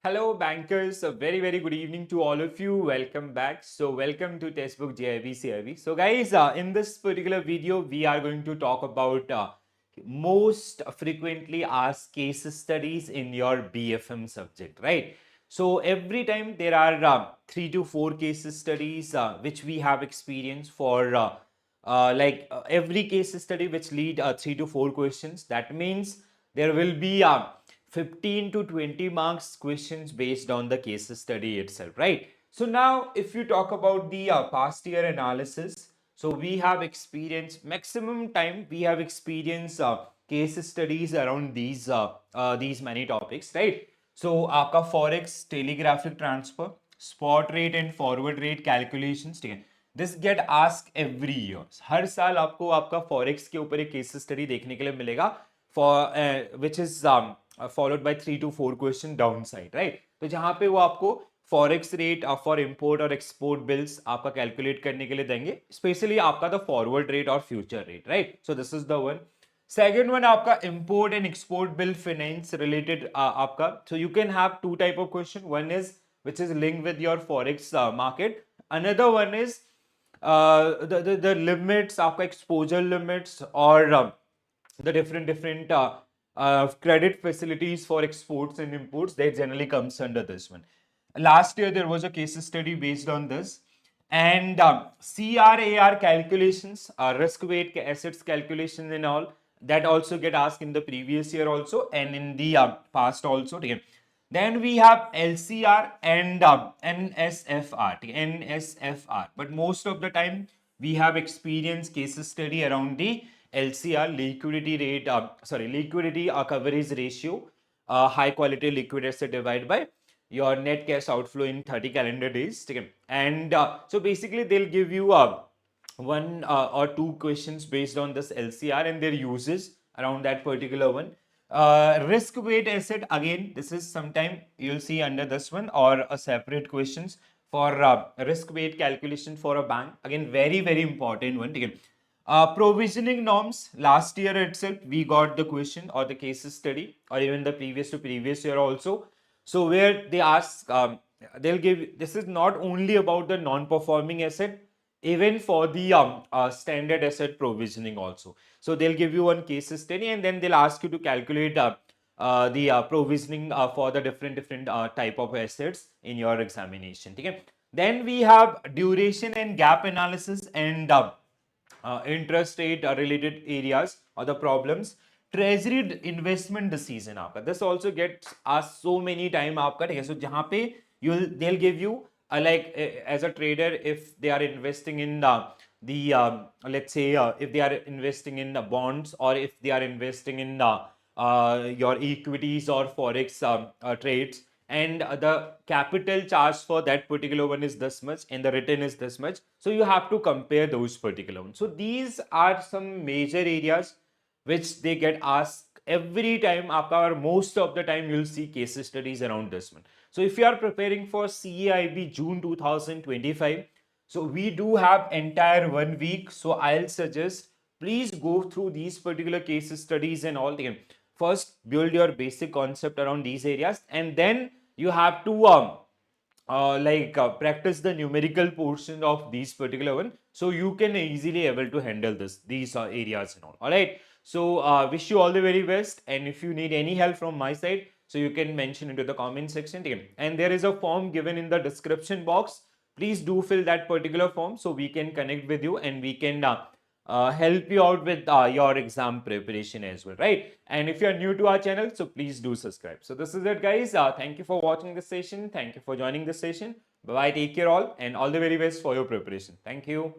Hello, bankers. A very good evening to all of you. Welcome back. So, welcome to Testbook JAIIB CAIIB. So, guys, in this particular video, we are going to talk about most frequently asked case studies in your BFM subject, right? So, every time there are 3 to 4 case studies which we have experienced for every case study which lead 3 to 4 questions. That means there will be 15 to 20 marks questions based on the case study itself, right? So now if you talk about the past year analysis, so we have experienced maximum time we have experienced case studies around these many topics, right? So आपका forex telegraphic transfer, spot rate and forward rate calculations, ठीक है? This get asked every year. हर साल आपको आपका forex के ऊपर एक case study देखने के लिए मिलेगा for which is followed by 3 to 4 question downside, right? तो जहां पे वो आपको फॉरेक्स रेट फॉर इंपोर्ट और एक्सपोर्ट बिल्स आपका कैलकुलेट करने के लिए देंगे, स्पेशली आपका द फॉरवर्ड रेट और future rate, right? So this is the one. Second one आपका import and export bill finance related आपका. So you can have two type of question. One is which is linked with your forex market. Another one is the limits, आपका exposure limits or the different credit facilities for exports and imports. That generally comes under this one. Last year there was a case study based on this, and CRAR calculations, risk weight assets calculations and all, that also get asked in the previous year also and in the past also. Okay. Then we have LCR and NSFR. NSFR. But most of the time we have experienced case study around the LCR, liquidity rate, liquidity coverage ratio, high quality liquid asset divided by your net cash outflow in 30 calendar days. Okay. And so basically they'll give you one or two questions based on this LCR and their uses around that particular one. Risk weight asset, again, this is sometime you'll see under this one or a separate questions for risk weight calculation for a bank. Again, very important one. Again, provisioning norms, last year itself we got the question or the case study, or even the previous year also. So where they ask, they'll give, this is not only about the non-performing asset, even for the standard asset provisioning also. So they'll give you one case study and then they'll ask you to calculate the provisioning for the different type of assets in your examination. Okay? Then we have duration and gap analysis and interest rate related areas or the problems. Treasury investment decision आपका, this also gets asked so many time आपका, ठीक है? So जहाँ पे they'll give you as a trader, if they are investing in let's say if they are investing in bonds, or if they are investing in your equities or forex trades, and the capital charge for that particular one is this much and the return is this much, so you have to compare those particular ones. So these are some major areas which they get asked every time आपका, or most of the time you'll see case studies around this one. So if you are preparing for CAIIB June 2025, so we do have entire 1 week. So I'll suggest please go through these particular case studies and all. First, build your basic concept around these areas, and then you have to practice the numerical portion of these particular one, so you can easily able to handle these areas and all right? So wish you all the very best, and if you need any help from my side, so you can mention into the comment section. And there is a form given in the description box. Please do fill that particular form so we can connect with you and we can help you out with your exam preparation as well, right? And if you are new to our channel, so please do subscribe. So this is it, guys. Thank you for watching this session. Thank you for joining this session. Bye bye, take care all, and all the very best for your preparation. Thank you.